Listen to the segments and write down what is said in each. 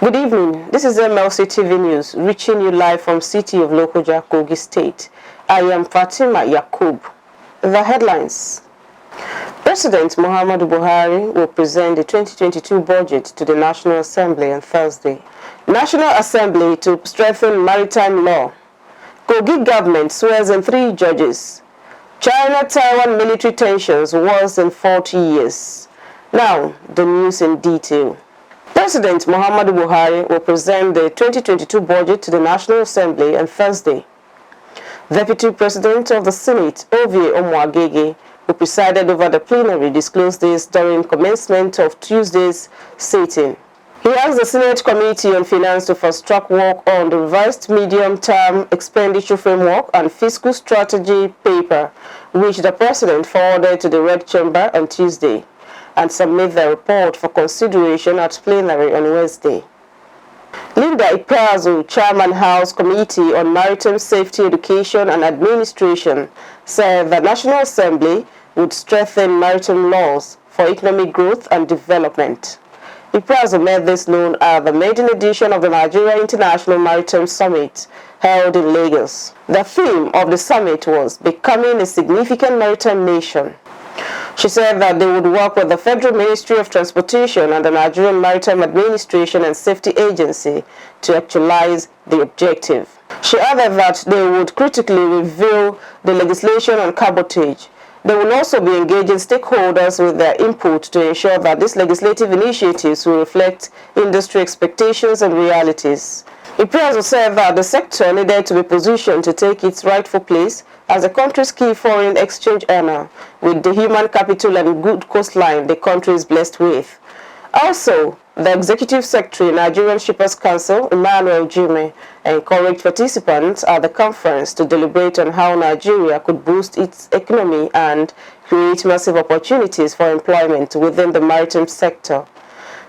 Good evening. This is Mlc Tv News, reaching you live from city of Lokoja, Kogi State. I am Fatima Yakub. The headlines. President Muhammadu Buhari will present the 2022 budget to the National Assembly on Thursday. National Assembly to strengthen maritime law. Kogi government swears in 3 judges. China-Taiwan military tensions worse than 40 years. Now, the news in detail. President Muhammadu Buhari will present the 2022 budget to the National Assembly on Thursday. Deputy President of the Senate, Ovie Omoagege, who presided over the plenary, disclosed this during commencement of Tuesday's sitting. He asked the Senate Committee on Finance to fast-track work on the revised medium-term expenditure framework and fiscal strategy paper, which the President forwarded to the Red Chamber on Tuesday, and submit the report for consideration at plenary on Wednesday. Linda Ipazu, Chairman House Committee on Maritime Safety, Education and Administration, said the National Assembly would strengthen maritime laws for economic growth and development. Ipazu made this known at the maiden edition of the Nigerian International Maritime Summit held in Lagos. The theme of the summit was Becoming a Significant Maritime Nation. She said that they would work with the Federal Ministry of Transportation and the Nigerian Maritime Administration and Safety Agency to actualize the objective. She added that they would critically review the legislation on cabotage. They will also be engaging stakeholders with their input to ensure that these legislative initiatives will reflect industry expectations and realities. Ipazu said that the sector needed to be positioned to take its rightful place as the country's key foreign exchange earner, with the human capital and good coastline the country is blessed with. Also, the Executive Secretary, Nigerian Shippers Council, Emmanuel Jime, encouraged participants at the conference to deliberate on how Nigeria could boost its economy and create massive opportunities for employment within the maritime sector.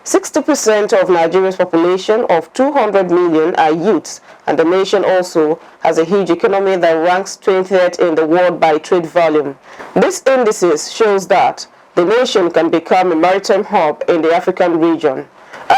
60% of Nigeria's population of 200 million are youths, and the nation also has a huge economy that ranks 20th in the world by trade volume. This indices shows that the nation can become a maritime hub in the African region.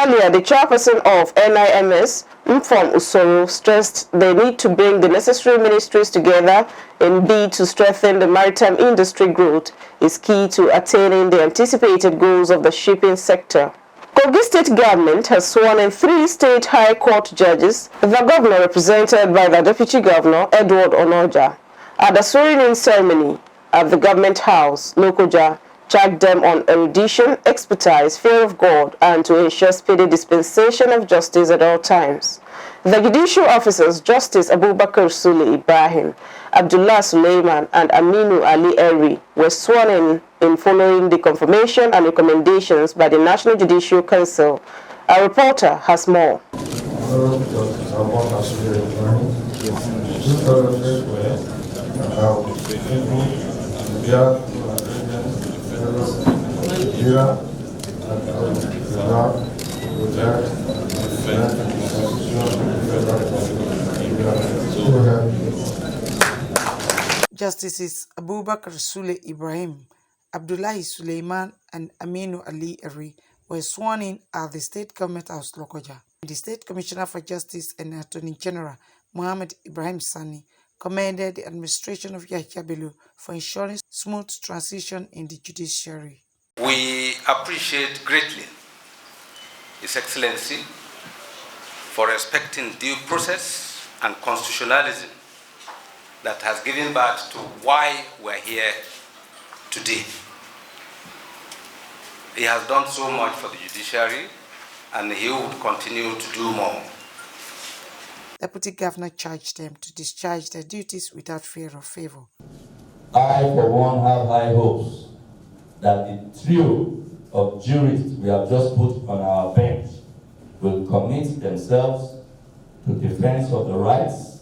Earlier, the chairperson of NIMS, Mfom Usoro, stressed they need to bring the necessary ministries together in bid to strengthen the maritime industry growth is key to attaining the anticipated goals of the shipping sector. Kogi State government has sworn in 3 state high court judges, the governor represented by the deputy governor, Edward Onoja. At the swearing-in ceremony at the government house, Lokoja, charged them on erudition, expertise, fear of God, and to ensure speedy dispensation of justice at all times. The judicial officers, Justice Abubakar Sule Ibrahim, Abdullah Suleiman, and Aminu Ali Eri, were sworn in following the confirmation and recommendations by the National Judicial Council. A reporter has more. Justices Abubakar Sule Ibrahim, Abdullahi Suleiman, and Aminu Ali Eri were sworn in at the State Government House, Lokoja. The State Commissioner for Justice and Attorney General, Muhammad Ibrahim Sani, commended the administration of Yahya Bello for ensuring smooth transition in the judiciary. We appreciate greatly His Excellency for respecting due process and constitutionalism that has given birth to why we're here today. He has done so much for the judiciary, and he will continue to do more. Deputy Governor charged them to discharge their duties without fear or favor. I, for one, have high hopes that the trio of jurists we have just put on our bench will commit themselves to defense of the rights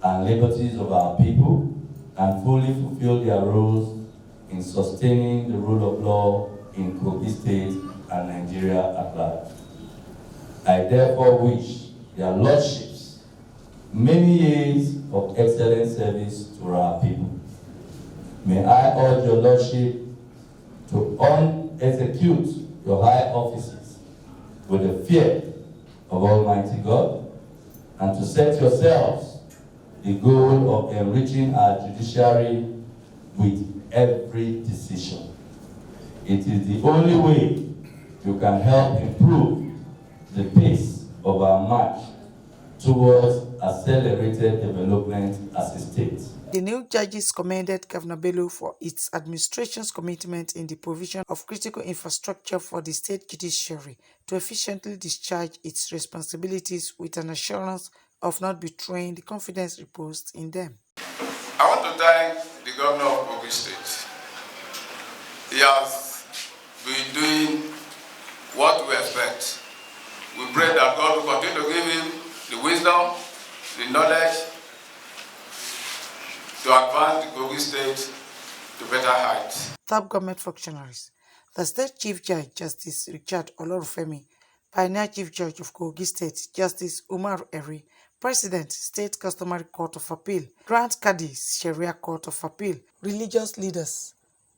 and liberties of our people and fully fulfill their roles in sustaining the rule of law in Kogi State and Nigeria at large. I therefore wish their lordships many years of excellent service to our people. May I urge your lordship to execute your high offices with the fear of Almighty God, and to set yourselves the goal of enriching our judiciary with every decision. It is the only way you can help improve the pace of our march towards accelerated development as a state. The new judges commended Governor Bello for its administration's commitment in the provision of critical infrastructure for the state judiciary to efficiently discharge its responsibilities with an assurance of not betraying the confidence reposed in them. I want to thank the governor of Kogi State. He has been doing what we expect. We pray that God will continue to give him the wisdom, the knowledge, to advance the Kogi State to better heights. Top government functionaries. The State Chief Judge, Justice Richard Olorufemi, Pioneer Chief Judge of Kogi State, Justice Umar Eri, President, State Customary Court of Appeal, Grand Qadis, Sharia Court of Appeal, religious leaders,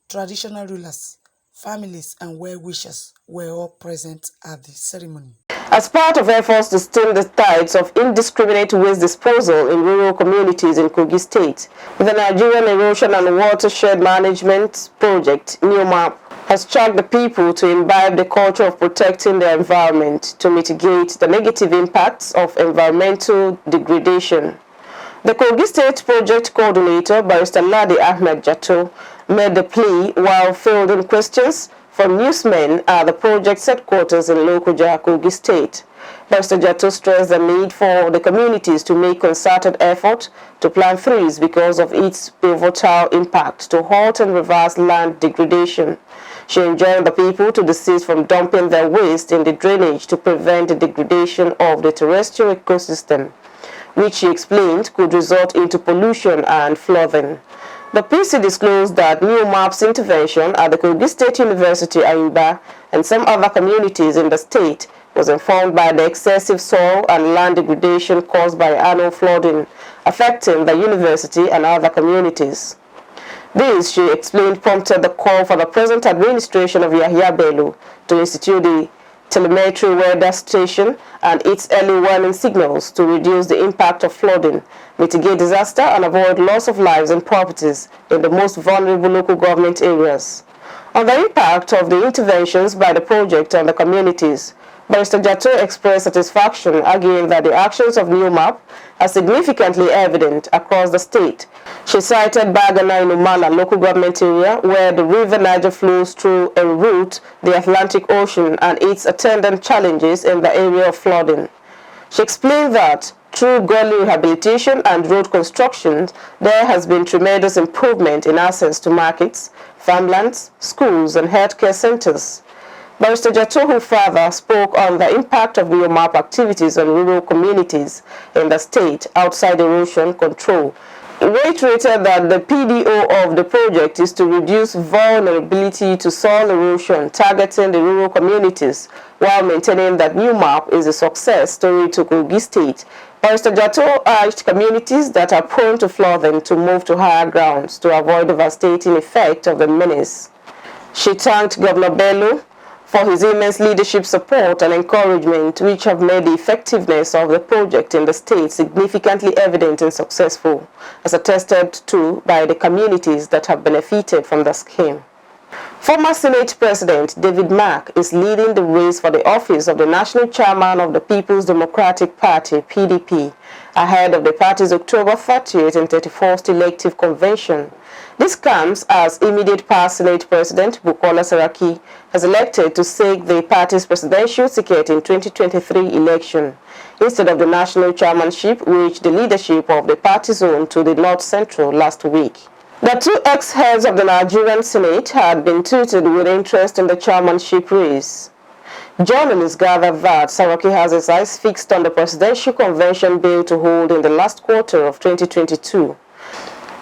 traditional rulers, families and well-wishers were all present at the ceremony. As part of efforts to stem the tides of indiscriminate waste disposal in rural communities in Kogi State, the Nigerian Erosion and Watershed Management Project, NEWMAP, has charged the people to imbibe the culture of protecting their environment to mitigate the negative impacts of environmental degradation. The Kogi State Project Coordinator, Barrister Ladi Ahmed Jatto, made the plea while fielding questions from newsmen at the project's headquarters in Lokoja, Kogi State. Barrister Jatto stressed the need for the communities to make concerted effort to plant trees because of its pivotal impact to halt and reverse land degradation. She enjoined the people to desist from dumping their waste in the drainage to prevent the degradation of the terrestrial ecosystem, which she explained could result into pollution and flooding. The PC disclosed that NEWMAP's intervention at the Kogi State University, Ayimba, and some other communities in the state was informed by the excessive soil and land degradation caused by annual flooding affecting the university and other communities. This, she explained, prompted the call for the present administration of Yahya Bello to institute the telemetry weather station and its early warning signals to reduce the impact of flooding, mitigate disaster, and avoid loss of lives and properties in the most vulnerable local government areas. On the impact of the interventions by the project on the communities, Barrister Jatto expressed satisfaction, arguing that the actions of NEWMAP are significantly evident across the state. She cited Bagana in Umala local government area, where the river Niger flows through en route the Atlantic Ocean and its attendant challenges in the area of flooding. She explained that through gully rehabilitation and road construction, there has been tremendous improvement in access to markets, farmlands, schools, and healthcare centers. Barrister Jatto, who further spoke on the impact of NEWMAP activities on rural communities in the state outside erosion control, reiterated that the PDO of the project is to reduce vulnerability to soil erosion targeting the rural communities, while maintaining that NEWMAP is a success story to Kogi State. Barrister Jatto urged communities that are prone to flooding to move to higher grounds to avoid the devastating effect of the menace. She thanked Governor Bello for his immense leadership support and encouragement, which have made the effectiveness of the project in the state significantly evident and successful, as attested to by the communities that have benefited from the scheme. Former Senate President David Mark is leading the race for the office of the National Chairman of the People's Democratic Party, PDP, ahead of the party's October 30th and 31st elective convention. This comes as immediate past Senate President Bukola Saraki has elected to seek the party's presidential ticket in 2023 election, instead of the national chairmanship, which the leadership of the party zoned to the North Central last week. The two ex-heads of the Nigerian Senate had been treated with interest in the chairmanship race. Journalists gather that Saraki has his eyes fixed on the presidential convention bill to hold in the last quarter of 2022.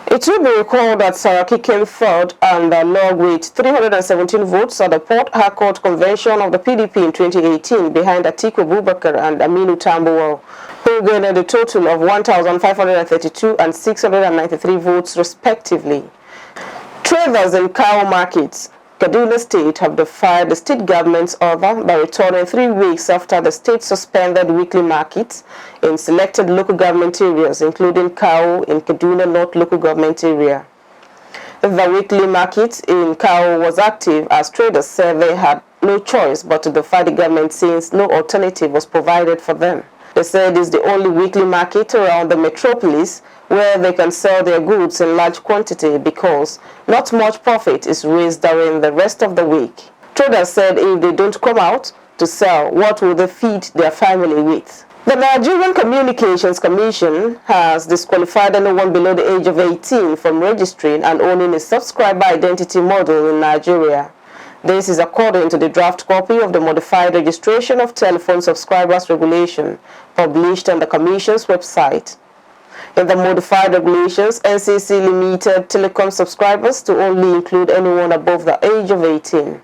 It will be recalled that Saraki came third and along with 317 votes at the Port Harcourt Convention of the PDP in 2018 behind Atiku Abubakar and Aminu Tambuwal, who gained a total of 1,532 and 693 votes respectively. Traders in cow markets Kaduna State have defied the state government's order by returning 3 weeks after the state suspended weekly markets in selected local government areas, including Kao in Kaduna North local government area. The weekly market in Kao was active as traders said they had no choice but to defy the government since no alternative was provided for them. They said it's the only weekly market around the metropolis where they can sell their goods in large quantity because not much profit is raised during the rest of the week. Traders said if they don't come out to sell, what will they feed their family with? The Nigerian Communications Commission has disqualified anyone below the age of 18 from registering and owning a subscriber identity model in Nigeria. This is according to the draft copy of the Modified Registration of Telephone Subscribers Regulation published on the Commission's website. In the modified regulations, NCC limited telecom subscribers to only include anyone above the age of 18.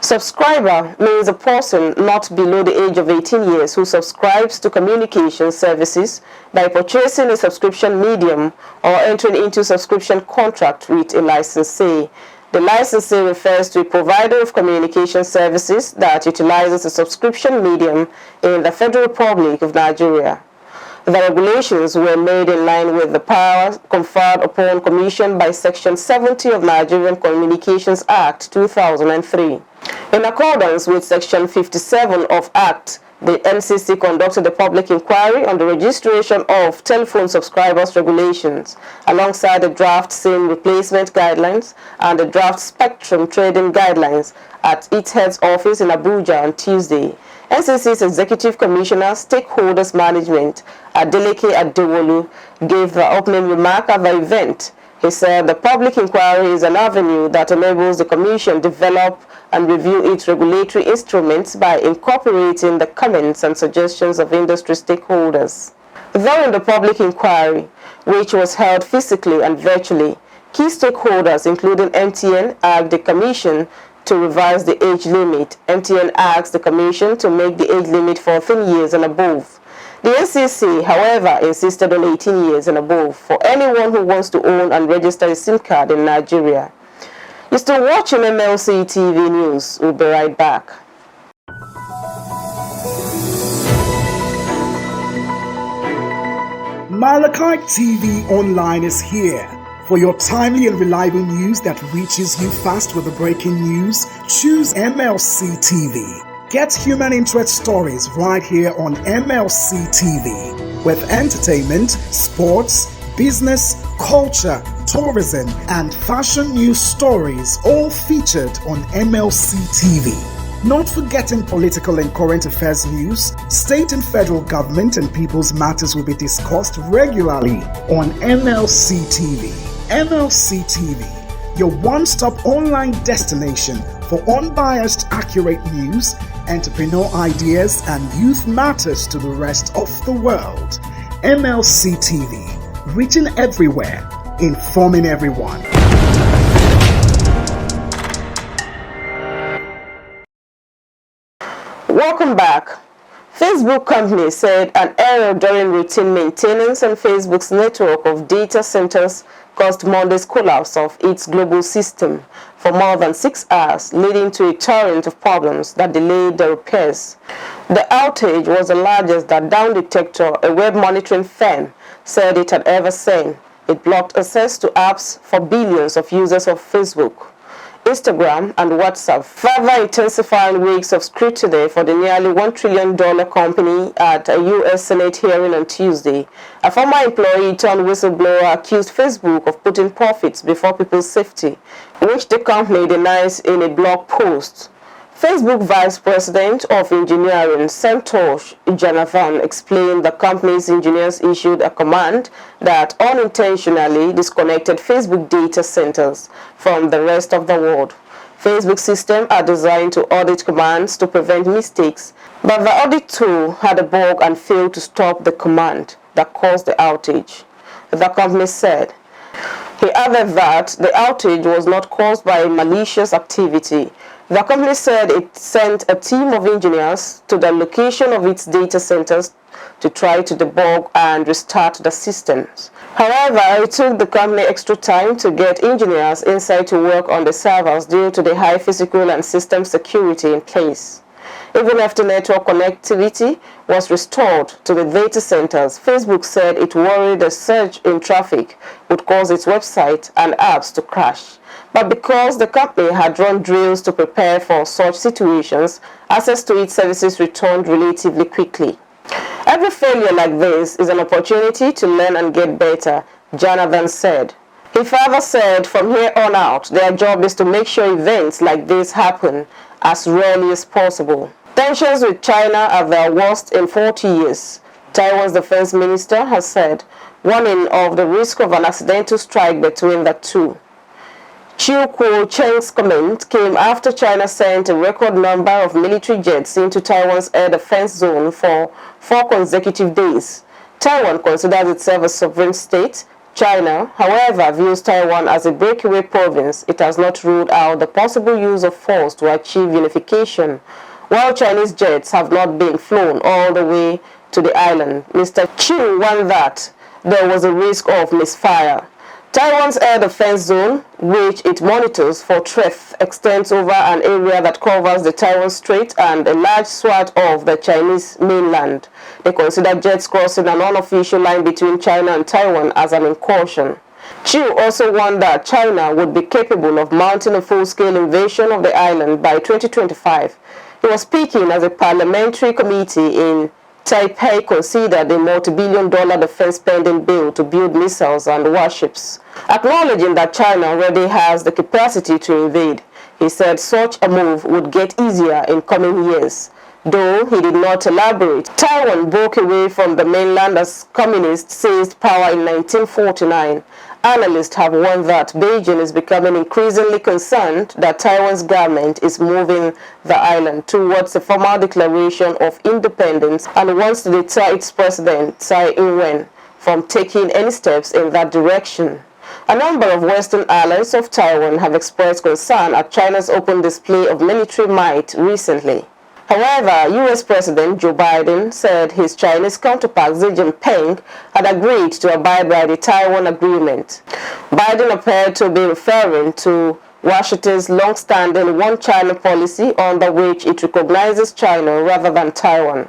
Subscriber means a person not below the age of 18 years who subscribes to communication services by purchasing a subscription medium or entering into subscription contract with a licensee. The licensee refers to a provider of communication services that utilizes a subscription medium in the Federal Republic of Nigeria. The regulations were made in line with the powers conferred upon Commission by Section 70 of Nigerian Communications Act 2003. In accordance with Section 57 of Act, the NCC conducted a public inquiry on the registration of telephone subscribers regulations, alongside the draft SIM replacement guidelines and the draft spectrum trading guidelines at its head office in Abuja on Tuesday. NCC's Executive Commissioner, Stakeholders Management, Adeleke Adewolu, gave the opening remark at the event. He said the public inquiry is an avenue that enables the Commission develop and review its regulatory instruments by incorporating the comments and suggestions of industry stakeholders. During the public inquiry, which was held physically and virtually, key stakeholders, including MTN, urged the Commission to revise the age limit. MTN asked the Commission to make the age limit 14 years and above. The NCC, however, insisted on 18 years and above for anyone who wants to own and register a SIM card in Nigeria. You're still watching Mlc TV News. We'll be right back. Mlc TV Online is here. For your timely and reliable news that reaches you fast with the breaking news, choose Mlc TV. Get human interest stories right here on Mlc TV with entertainment, sports, business, culture, tourism, and fashion news stories all featured on Mlc TV. Not forgetting political and current affairs news, state and federal government and people's matters will be discussed regularly on Mlc TV. Mlc TV, your one-stop online destination for unbiased, accurate news, entrepreneur ideas, and youth matters to the rest of the world. Mlc TV, reaching everywhere, informing everyone. Welcome back. Facebook company said an error during routine maintenance on Facebook's network of data centers caused Monday's collapse of its global system for more than 6 hours, leading to a torrent of problems that delayed the repairs. The outage was the largest that Down Detector, a web monitoring firm, said it had ever seen. It blocked access to apps for billions of users of Facebook, Instagram, and WhatsApp, further intensifying weeks of scrutiny for the nearly $1 trillion company at a U.S. Senate hearing on Tuesday. A former employee turned whistleblower accused Facebook of putting profits before people's safety, which the company denies in a blog post. Facebook Vice President of Engineering, Santosh Janavan, explained the company's engineers issued a command that unintentionally disconnected Facebook data centers from the rest of the world. Facebook systems are designed to audit commands to prevent mistakes, but the audit tool had a bug and failed to stop the command that caused the outage, the company said. He added that the outage was not caused by malicious activity, The company said it sent a team of engineers to the location of its data centers to try to debug and restart the systems. However, it took the company extra time to get engineers inside to work on the servers due to the high physical and system security in place. Even after network connectivity was restored to the data centers, Facebook said it worried a surge in traffic would cause its website and apps to crash. But because the company had run drills to prepare for such situations, access to its services returned relatively quickly. Every failure like this is an opportunity to learn and get better, Jonathan said. He further said from here on out, their job is to make sure events like this happen as rarely as possible. Tensions with China are their worst in 40 years, Taiwan's defense minister has said, warning of the risk of an accidental strike between the two. Chiu Kuo-cheng's comment came after China sent a record number of military jets into Taiwan's air defense zone for 4 consecutive days. Taiwan considers itself a sovereign state. China, however, views Taiwan as a breakaway province. It has not ruled out the possible use of force to achieve unification. While Chinese jets have not been flown all the way to the island, Mr. Chiu warned that there was a risk of misfire. Taiwan's air defense zone, which it monitors for threat, extends over an area that covers the Taiwan Strait and a large swath of the Chinese mainland. They consider jets crossing an unofficial line between China and Taiwan as an incursion. Chiu also warned that China would be capable of mounting a full-scale invasion of the island by 2025. He was speaking as a parliamentary committee in Taipei considered a multi-billion-dollar defense spending bill to build missiles and warships. Acknowledging that China already has the capacity to invade, he said such a move would get easier in coming years. Though he did not elaborate, Taiwan broke away from the mainland as communists seized power in 1949. Analysts have warned that Beijing is becoming increasingly concerned that Taiwan's government is moving the island towards a formal declaration of independence and wants to deter its president, Tsai Ing-wen, from taking any steps in that direction. A number of Western allies of Taiwan have expressed concern at China's open display of military might recently. However, U.S. President Joe Biden said his Chinese counterpart Xi Jinping had agreed to abide by the Taiwan Agreement. Biden appeared to be referring to Washington's long-standing one-China policy under which it recognizes China rather than Taiwan.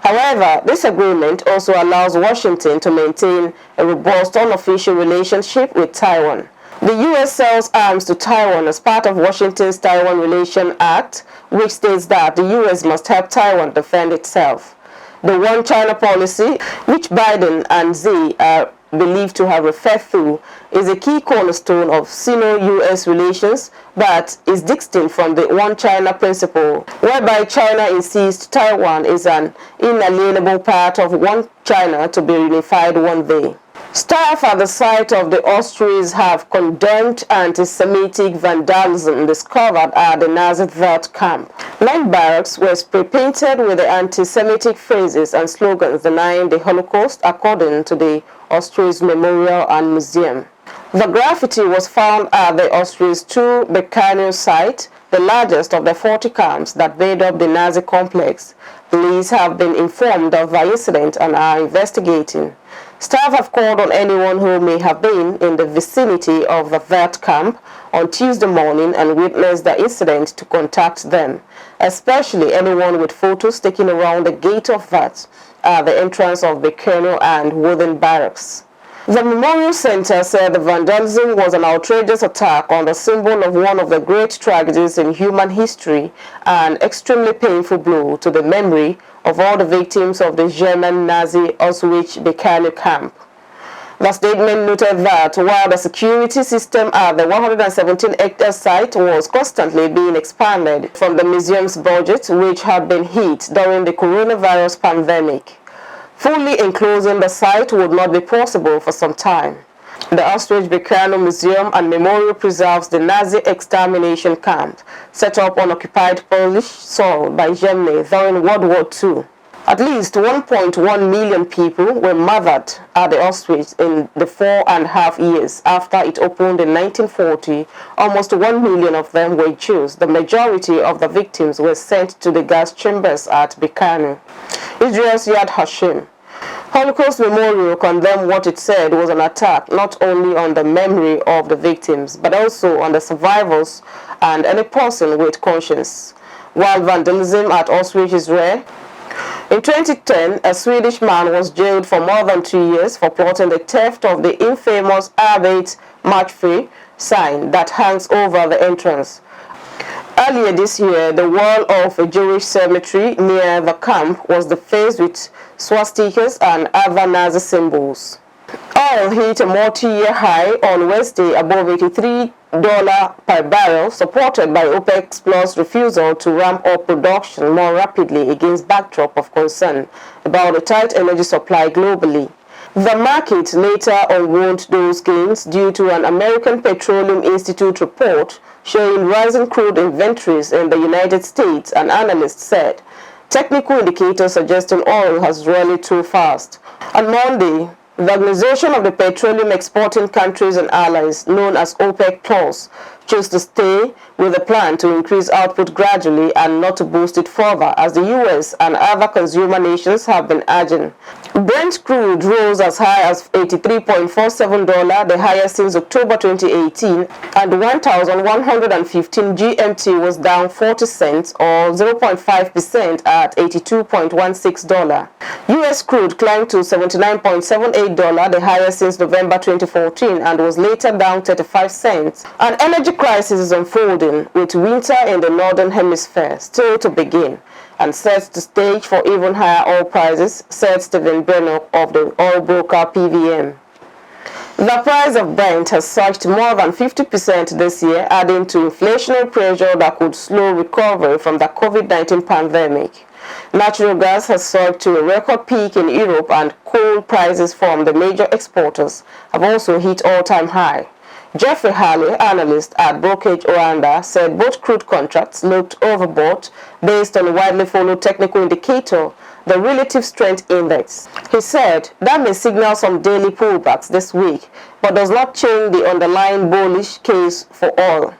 However, this agreement also allows Washington to maintain a robust unofficial relationship with Taiwan. The U.S. sells arms to Taiwan as part of Washington's Taiwan Relation Act, which states that the U.S. must help Taiwan defend itself. The One China policy, which Biden and Xi are believed to have referred to, is a key cornerstone of Sino-U.S. relations, but is distinct from the One China principle, whereby China insists Taiwan is an inalienable part of One China to be unified one day. Staff at the site of the ossuaries have condemned anti-Semitic vandalism discovered at the Nazi Govt camp. 9 barracks were spray-painted with the anti-Semitic phrases and slogans denying the Holocaust, according to the ossuaries Memorial and Museum. The graffiti was found at the ossuaries 2 Birkenau site, the largest of the 40 camps that made up the Nazi complex. Police have been informed of the incident and are investigating. Staff have called on anyone who may have been in the vicinity of the Govt camp on Tuesday morning and witnessed the incident to contact them, especially anyone with photos taken around the gate of Govt at the entrance of Birkenau and Wooden Barracks. The Memorial Center said the vandalism was an outrageous attack on the symbol of one of the great tragedies in human history and extremely painful blow to the memory of all the victims of the German Nazi Auschwitz-Birkenau camp. The statement noted that while the security system at the 117-hectare site was constantly being expanded from the museum's budget, which had been hit during the coronavirus pandemic, fully enclosing the site would not be possible for some time. The Auschwitz-Birkenau Museum and Memorial preserves the Nazi extermination camp set up on occupied Polish soil by Germany during World War II. At least 1.1 million people were murdered at the Auschwitz in the 4.5 years after it opened in 1940. Almost 1 million of them were Jews. The majority of the victims were sent to the gas chambers at Birkenau. Israel's Yad Hashem Holocaust Memorial condemned what it said was an attack not only on the memory of the victims, but also on the survivors and any person with conscience. While vandalism at Auschwitz is rare, in 2010, a Swedish man was jailed for more than 2 years for plotting the theft of the infamous Arbeit March Free sign that hangs over the entrance. Earlier this year, the wall of a Jewish cemetery near the camp was defaced with swastikas and other Nazi symbols. Oil hit a multi-year high on Wednesday above $83 per barrel, supported by OPEC Plus' refusal to ramp up production more rapidly against backdrop of concern about a tight energy supply globally. The market later unwound those gains due to an American Petroleum Institute report showing rising crude inventories in the United States, an analyst said. Technical indicators suggesting oil has rallied too fast. On Monday, the Organization of the Petroleum Exporting Countries and Allies, known as OPEC Plus, chose to stay with the plan to increase output gradually and not to boost it further, as the US and other consumer nations have been urging. Brent crude rose as high as $83.47, the highest since October 2018, and 1,115 GMT was down 40 cents or 0.5% at $82.16. US crude climbed to $79.78, the highest since November 2014, and was later down 35 cents. An energy crisis is unfolding, with winter in the northern hemisphere still to begin, and sets the stage for even higher oil prices, said Stephen Brennock of the oil broker PVM. The price of Brent has surged more than 50% this year, adding to inflationary pressure that could slow recovery from the COVID-19 pandemic. Natural gas has surged to a record peak in Europe, and coal prices from the major exporters have also hit all-time high. Jeffrey Halley, analyst at Brokerage Oranda, said both crude contracts looked overbought based on a widely followed technical indicator, the Relative Strength Index. He said that may signal some daily pullbacks this week, but does not change the underlying bullish case for oil.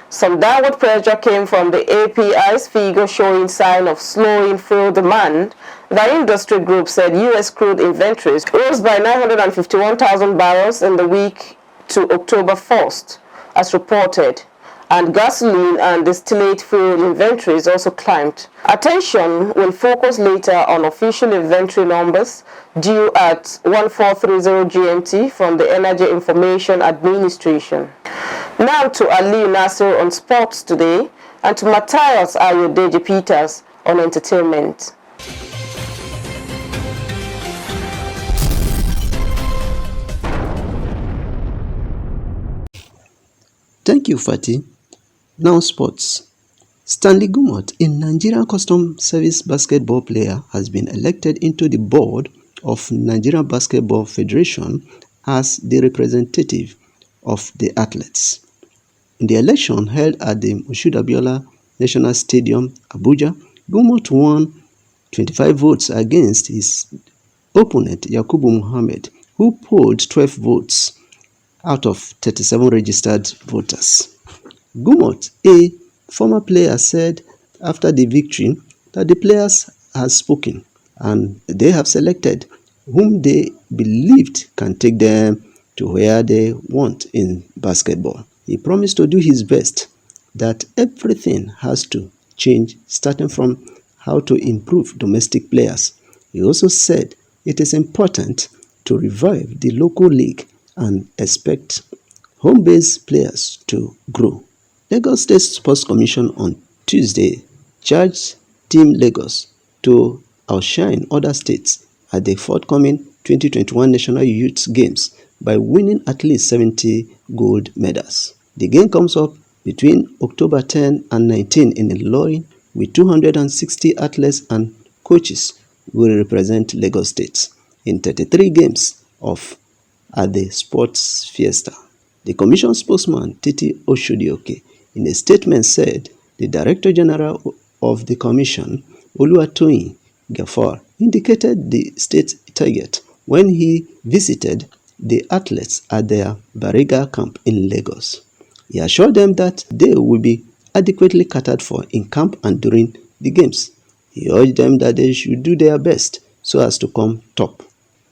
Some downward pressure came from the API's figure showing sign of slowing fuel demand. The industry group said U.S. crude inventories rose by 951,000 barrels in the week to October 1st, as reported, and gasoline and distillate fuel inventories also climbed. Attention will focus later on official inventory numbers due at 1430 GMT from the Energy Information Administration. Now to Ali Nasser on sports today, and to Matthias Ayodeji Peters on entertainment. Thank you, Fatih. Now sports. Stanley Gumot, a Nigerian Custom Service basketball player, has been elected into the board of Nigerian Basketball Federation as the representative of the athletes. In the election held at the Moshood Abiola National Stadium, Abuja, Gumot won 25 votes against his opponent, Yakubu Muhammad, who polled 12 votes out of 37 registered voters. Gumot, a former player, said after the victory that the players have spoken and they have selected whom they believed can take them to where they want in basketball. He promised to do his best, that everything has to change, starting from how to improve domestic players. He also said it is important to revive the local league and expect home-based players to grow. Lagos State Sports Commission on Tuesday charged Team Lagos to outshine other states at the forthcoming 2021 National Youth Games by winning at least 70 gold medals. The game comes up between October 10 and 19 in Ilorin, with 260 athletes and coaches will represent Lagos State in 33 games at the Sports Fiesta. The Commission spokesman, Titi Oshudioke, in a statement said the Director General of the Commission, Oluwatoyin Gafar, indicated the state target when he visited the athletes at their Bariga camp in Lagos. He assured them that they will be adequately catered for in camp and during the games. He urged them that they should do their best so as to come top.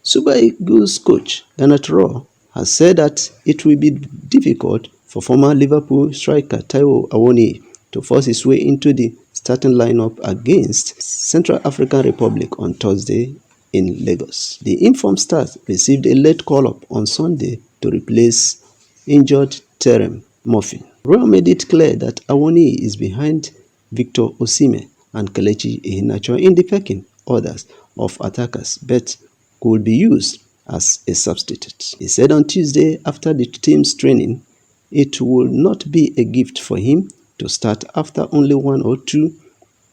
Super Eagles coach Garnet Rowe has said that it will be difficult for former Liverpool striker Taiwo Awoniyi to force his way into the starting lineup against Central African Republic on Thursday in Lagos. The informed stars received a late call-up on Sunday to replace injured Terem Murphy. Royal made it clear that Awoniyi is behind Victor Osimhen and Kelechi Iheanacho in the pecking orders of attackers, but could be used as a substitute. He said on Tuesday after the team's training, it will not be a gift for him to start after only 1 or 2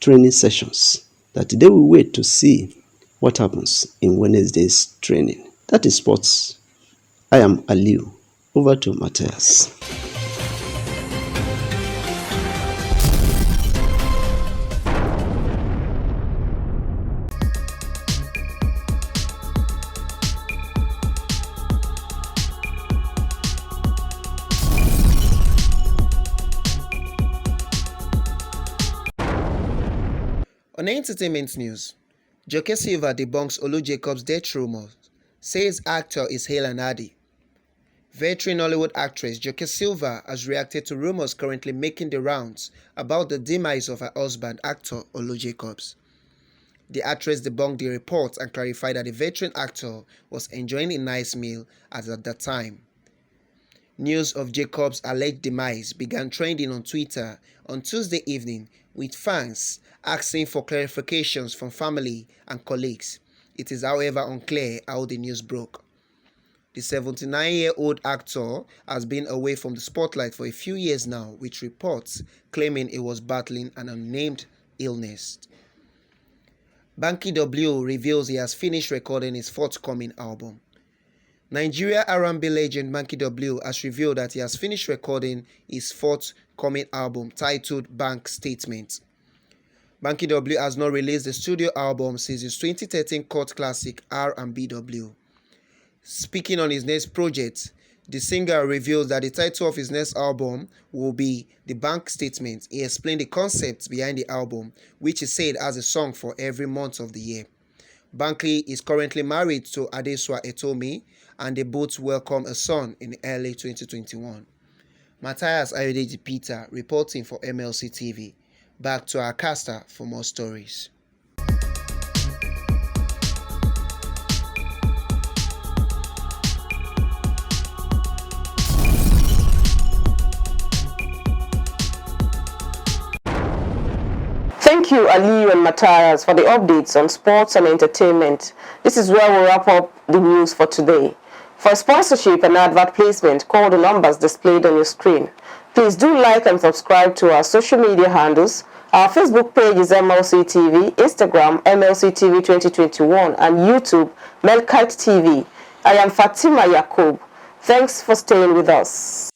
training sessions, that they will wait to see what happens in Wednesday's training. That is sports. I am Aliu. Over to Matthias. On entertainment news, Joke Silva debunks Olu Jacobs' death rumors, says actor is hale and hearty. Veteran Hollywood actress Joke Silva has reacted to rumors currently making the rounds about the demise of her husband, actor Olu Jacobs. The actress debunked the reports and clarified that the veteran actor was enjoying a nice meal at that time. News of Jacobs' alleged demise began trending on Twitter on Tuesday evening, with fans asking for clarifications from family and colleagues. It is, however, unclear how the news broke. The 79-year-old actor has been away from the spotlight for a few years now, with reports claiming he was battling an unnamed illness. Banky W reveals he has finished recording his forthcoming album. Nigeria R&B legend Banky W has revealed that he has finished recording his forthcoming album titled Bank Statement. Banky W has not released the studio album since his 2013 cult classic R&B W. Speaking on his next project, the singer reveals that the title of his next album will be The Bank Statement. He explained the concept behind the album, which he said has a song for every month of the year. Banky is currently married to Adesua Etomi, and they both welcome a son in early 2021. Matthias Ayodeji Peter reporting for Mlc TV. Back to our caster for more stories. Thank you, Aliyu and Matthias, for the updates on sports and entertainment. This is where we'll wrap up the news for today. For sponsorship and advert placement, call the numbers displayed on your screen. Please do like and subscribe to our social media handles. Our Facebook page is Mlc TV, Instagram Mlc TV 2021, and YouTube Mlc Tv. I am Fatima Yakub. Thanks for staying with us.